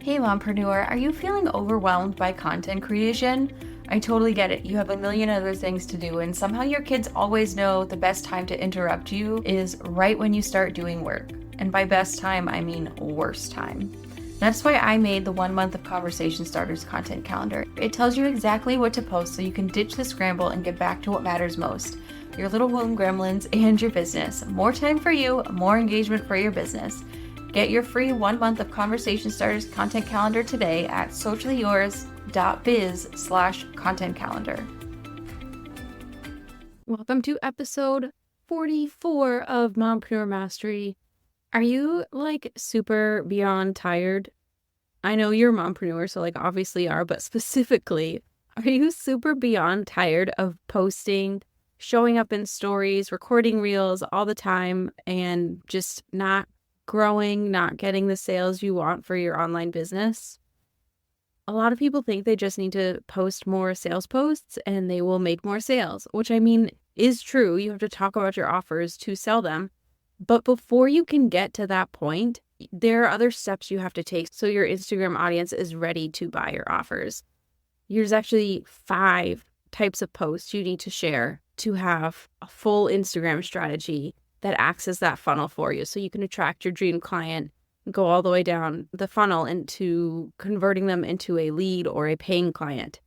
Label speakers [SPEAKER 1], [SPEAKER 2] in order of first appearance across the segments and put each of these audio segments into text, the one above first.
[SPEAKER 1] Hey Mompreneur, are you feeling overwhelmed by content creation? I totally get it. You have a million other things to do, and somehow your kids always know the best time to interrupt you is right when you start doing work. And by best time, I mean worst time. That's why I made the 1 month of Conversation Starters content calendar. It tells you exactly what to post so you can ditch the scramble and get back to what matters most. Your little womb gremlins and your business. More time for you, more engagement for your business. Get your free 1 month of Conversation Starters content calendar today at sociallyyours.biz/content calendar.
[SPEAKER 2] Welcome to episode 44 of Mompreneur Mastery. Are you super beyond tired? I know you're a mompreneur, so obviously are, but specifically, are you super beyond tired of posting, showing up in stories, recording reels all the time, and just not growing, not getting the sales you want for your online business? A lot of people think they just need to post more sales posts and they will make more sales, which I mean is true. You have to talk about your offers to sell them. But before you can get to that point, there are other steps you have to take so your Instagram audience is ready to buy your offers. There's actually 5 types of posts you need to share to have a full Instagram strategy that acts as that funnel for you so you can attract your dream client, go all the way down the funnel into converting them into a lead or a paying client.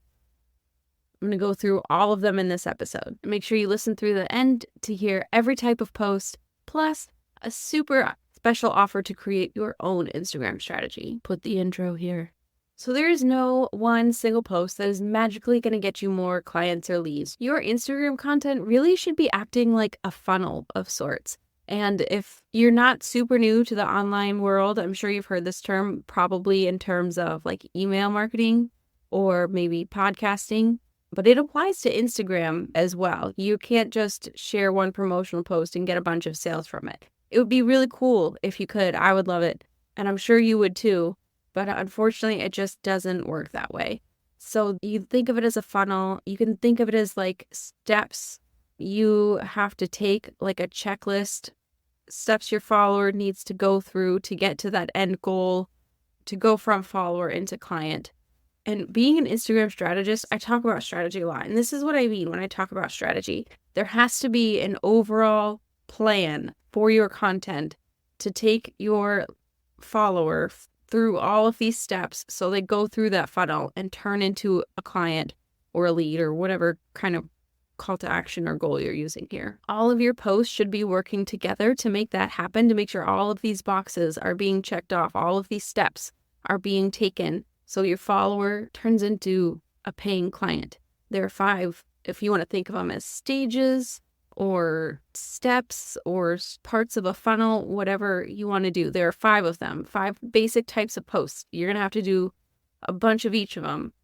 [SPEAKER 2] I'm going to go through all of them in this episode. Make sure you listen through the end to hear every type of post, plus a super special offer to create your own Instagram strategy. Put the intro here. So there is no one single post that is magically going to get you more clients or leads. Your Instagram content really should be acting like a funnel of sorts. And if you're not super new to the online world, I'm sure you've heard this term probably in terms of email marketing or maybe podcasting, but it applies to Instagram as well. You can't just share one promotional post and get a bunch of sales from it. It would be really cool if you could. I would love it. And I'm sure you would too. But unfortunately, it just doesn't work that way. So you think of it as a funnel. You can think of it as steps you have to take, a checklist, steps your follower needs to go through to get to that end goal, to go from follower into client. And being an Instagram strategist, I talk about strategy a lot. And this is what I mean when I talk about strategy. There has to be an overall plan for your content to take your follower through all of these steps so they go through that funnel and turn into a client or a lead or whatever kind of call to action or goal you're using here. All of your posts should be working together to make that happen, to make sure all of these boxes are being checked off, all of these steps are being taken so your follower turns into a paying client. There are 5, if you want to think of them as stages or steps or parts of a funnel, whatever you want to do. There are 5 of them, 5 basic types of posts. You're going to have to do a bunch of each of them,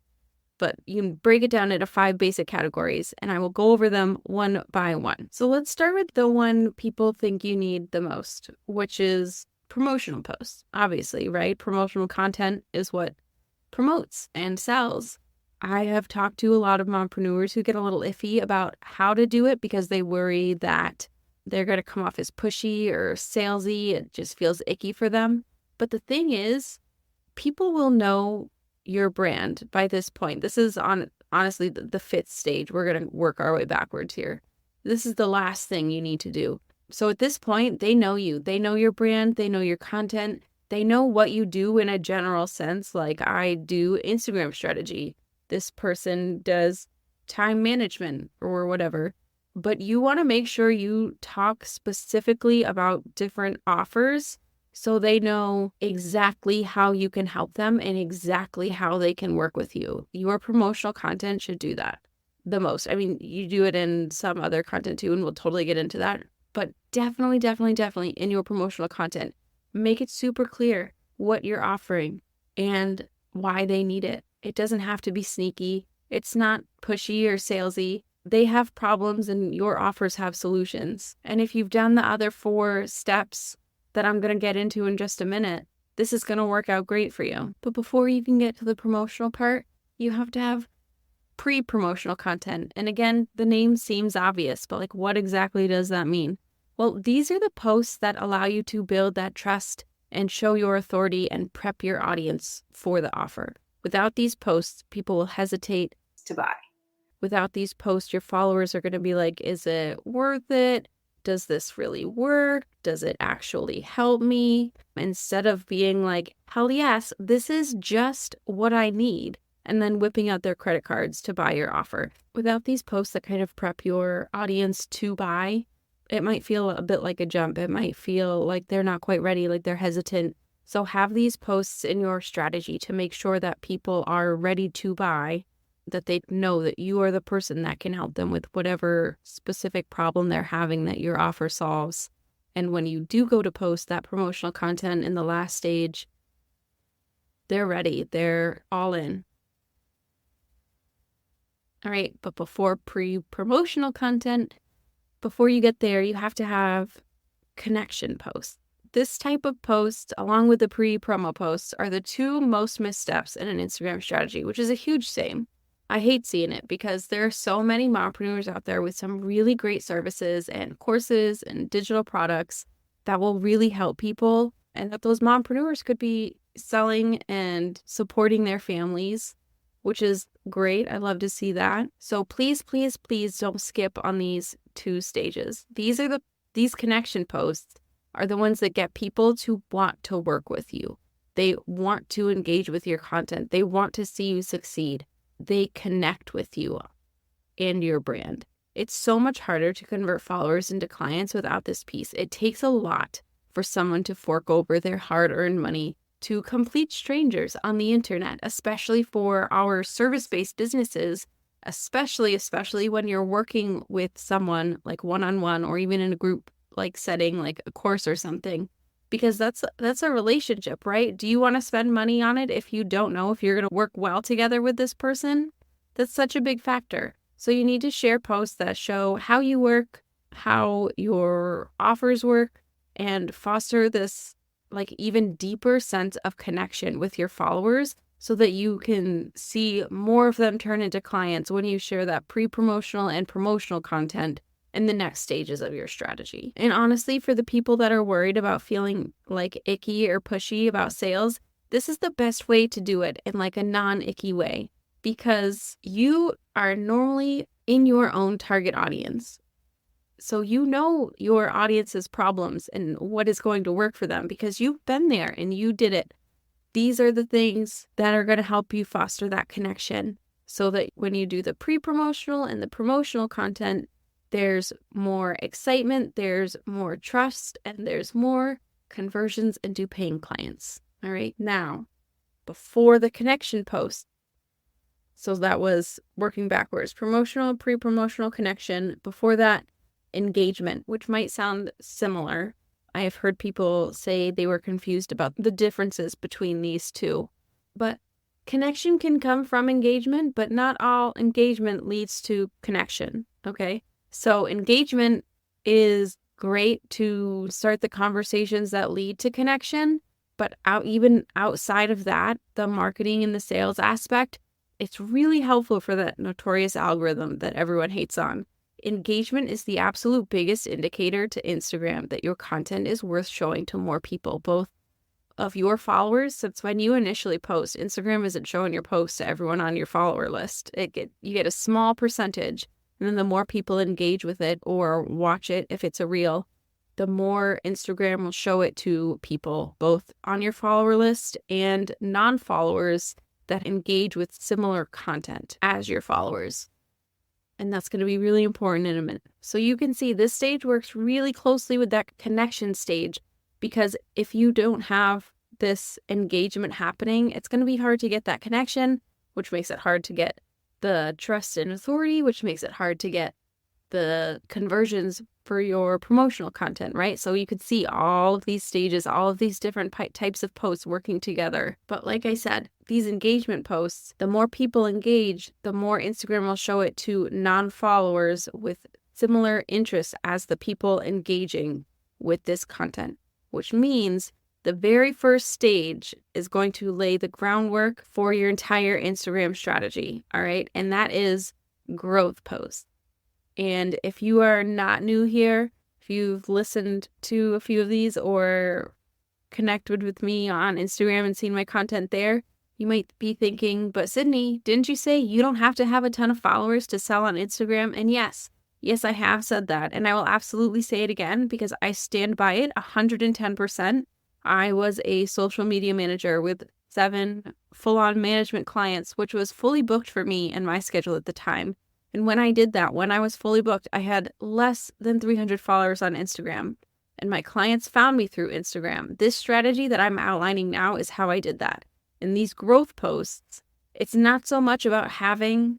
[SPEAKER 2] but you can break it down into 5 basic categories, and I will go over them one by one. So let's start with the one people think you need the most, which is promotional posts. Obviously, right? Promotional content is what promotes and sells. I have talked to a lot of mompreneurs who get a little iffy about how to do it because they worry that they're going to come off as pushy or salesy. It just feels icky for them. But the thing is, people will know your brand by this point. This is honestly the 5th stage. We're going to work our way backwards here. This is the last thing you need to do. So at this point, they know you. They know your brand. They know your content. They know what you do in a general sense. I do Instagram strategy. This person does time management or whatever, but you want to make sure you talk specifically about different offers so they know exactly how you can help them and exactly how they can work with you. Your promotional content should do that the most. I mean, you do it in some other content too, and we'll totally get into that, but definitely in your promotional content, make it super clear what you're offering and why they need it. It doesn't have to be sneaky. It's not pushy or salesy. They have problems and your offers have solutions. And if you've done the other 4 steps that I'm going to get into in just a minute, this is going to work out great for you. But before you can get to the promotional part, you have to have pre-promotional content. And again, the name seems obvious, but what exactly does that mean? Well, these are the posts that allow you to build that trust and show your authority and prep your audience for the offer. Without these posts, people will hesitate to buy. Without these posts, your followers are going to be like, is it worth it? Does this really work? Does it actually help me? Instead of being like, hell yes, this is just what I need, and then whipping out their credit cards to buy your offer. Without these posts that kind of prep your audience to buy, it might feel a bit like a jump. It might feel like they're not quite ready, like they're hesitant. So have these posts in your strategy to make sure that people are ready to buy, that they know that you are the person that can help them with whatever specific problem they're having that your offer solves. And when you do go to post that promotional content in the last stage, they're ready. They're all in. All right, but before pre-promotional content, before you get there, you have to have connection posts. This type of post, along with the pre-promo posts, are the two most missed steps in an Instagram strategy, which is a huge shame. I hate seeing it because there are so many mompreneurs out there with some really great services and courses and digital products that will really help people, and that those mompreneurs could be selling and supporting their families, which is great. I love to see that. So please, please, please don't skip on these two stages. These connection posts are the ones that get people to want to work with you. They want to engage with your content. They want to see you succeed. They connect with you and your brand. It's so much harder to convert followers into clients without this piece. It takes a lot for someone to fork over their hard-earned money to complete strangers on the internet, especially for our service-based businesses, especially when you're working with someone like one-on-one or even in a group like setting, like a course or something, because that's a relationship, right? Do you want to spend money on it if you don't know if you're going to work well together with this person? That's such a big factor. So you need to share posts that show how you work, how your offers work, and foster this like even deeper sense of connection with your followers so that you can see more of them turn into clients when you share that pre-promotional and promotional content in the next stages of your strategy. And honestly, for the people that are worried about feeling like icky or pushy about sales, this is the best way to do it in like a non-icky way, because you are normally in your own target audience. So you know your audience's problems and what is going to work for them because you've been there and you did it. These are the things that are going to help you foster that connection so that when you do the pre-promotional and the promotional content, there's more excitement, there's more trust, and there's more conversions into paying clients. All right. Now, before the connection post, so that was working backwards, promotional, pre-promotional connection. Before that, engagement, which might sound similar. I have heard people say they were confused about the differences between these two. But connection can come from engagement, but not all engagement leads to connection. Okay. So engagement is great to start the conversations that lead to connection, but even outside of that, the marketing and the sales aspect, it's really helpful for that notorious algorithm that everyone hates on. Engagement is the absolute biggest indicator to Instagram that your content is worth showing to more people, both of your followers. Since when you initially post, Instagram isn't showing your post to everyone on your follower list. You get a small percentage. And then the more people engage with it or watch it, if it's a reel, the more Instagram will show it to people, both on your follower list and non-followers that engage with similar content as your followers. And that's going to be really important in a minute. So you can see this stage works really closely with that connection stage, because if you don't have this engagement happening, it's going to be hard to get that connection, which makes it hard to get the trust and authority, which makes it hard to get the conversions for your promotional content, right? So you could see all of these stages, all of these different types of posts working together. But like I said, these engagement posts, the more people engage, the more Instagram will show it to non-followers with similar interests as the people engaging with this content, which means the very first stage is going to lay the groundwork for your entire Instagram strategy, all right? And that is growth posts. And if you are not new here, if you've listened to a few of these or connected with me on Instagram and seen my content there, you might be thinking, but Sydney, didn't you say you don't have to have a ton of followers to sell on Instagram? And yes, I have said that. And I will absolutely say it again because I stand by it 110%. I was a social media manager with 7 full-on management clients, which was fully booked for me and my schedule at the time. And when I did that, when I was fully booked, I had less than 300 followers on Instagram. And my clients found me through Instagram. This strategy that I'm outlining now is how I did that. In these growth posts, it's not so much about having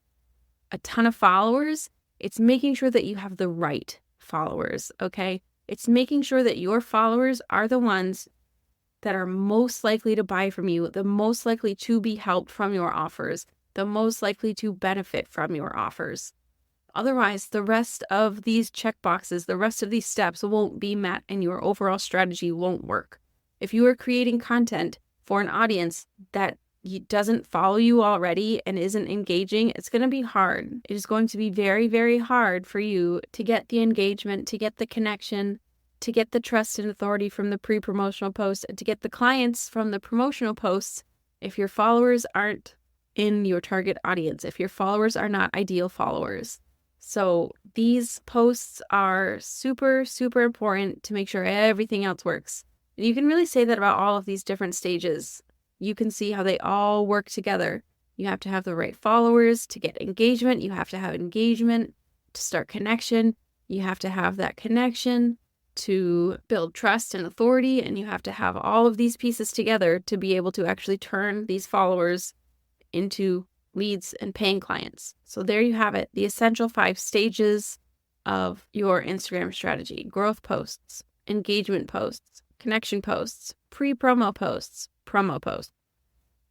[SPEAKER 2] a ton of followers. It's making sure that you have the right followers, okay? It's making sure that your followers are the ones that are most likely to buy from you, the most likely to be helped from your offers, the most likely to benefit from your offers. Otherwise, the rest of these checkboxes, the rest of these steps won't be met and your overall strategy won't work. If you are creating content for an audience that doesn't follow you already and isn't engaging, it's going to be hard. It is going to be very, very hard for you to get the engagement, to get the connection, to get the trust and authority from the pre-promotional posts, and to get the clients from the promotional posts if your followers aren't in your target audience, if your followers are not ideal followers. So these posts are super, super important to make sure everything else works. And you can really say that about all of these different stages. You can see how they all work together. You have to have the right followers to get engagement. You have to have engagement to start connection. You have to have that connection to build trust and authority. And you have to have all of these pieces together to be able to actually turn these followers into leads and paying clients. So there you have it, the essential 5 stages of your Instagram strategy: growth posts, engagement posts, connection posts, pre-promo posts, promo posts.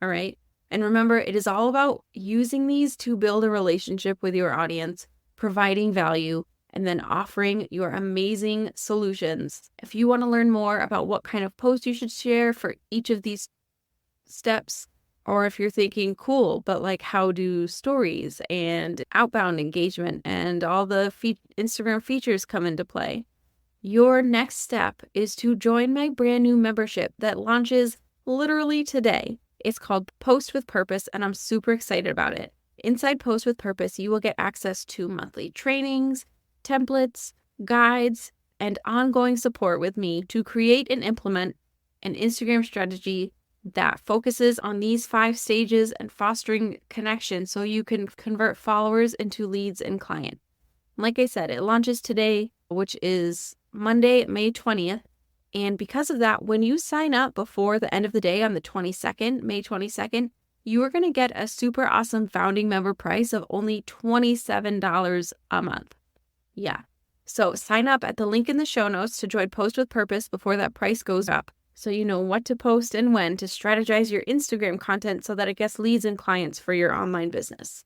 [SPEAKER 2] All right. And remember, it is all about using these to build a relationship with your audience, providing value, and then offering your amazing solutions. If you want to learn more about what kind of post you should share for each of these steps, or if you're thinking, cool, but like how do stories and outbound engagement and all the Instagram features come into play? Your next step is to join my brand new membership that launches literally today. It's called Post with Purpose, and I'm super excited about it. Inside Post with Purpose, you will get access to monthly trainings, templates, guides, and ongoing support with me to create and implement an Instagram strategy that focuses on these 5 stages and fostering connection so you can convert followers into leads and clients. Like I said, it launches today, which is Monday, May 20th. And because of that, when you sign up before the end of the day on the 22nd, May 22nd, you are going to get a super awesome founding member price of only $27 a month. Yeah. So sign up at the link in the show notes to join Post with Purpose before that price goes up, so you know what to post and when to strategize your Instagram content so that it gets leads and clients for your online business.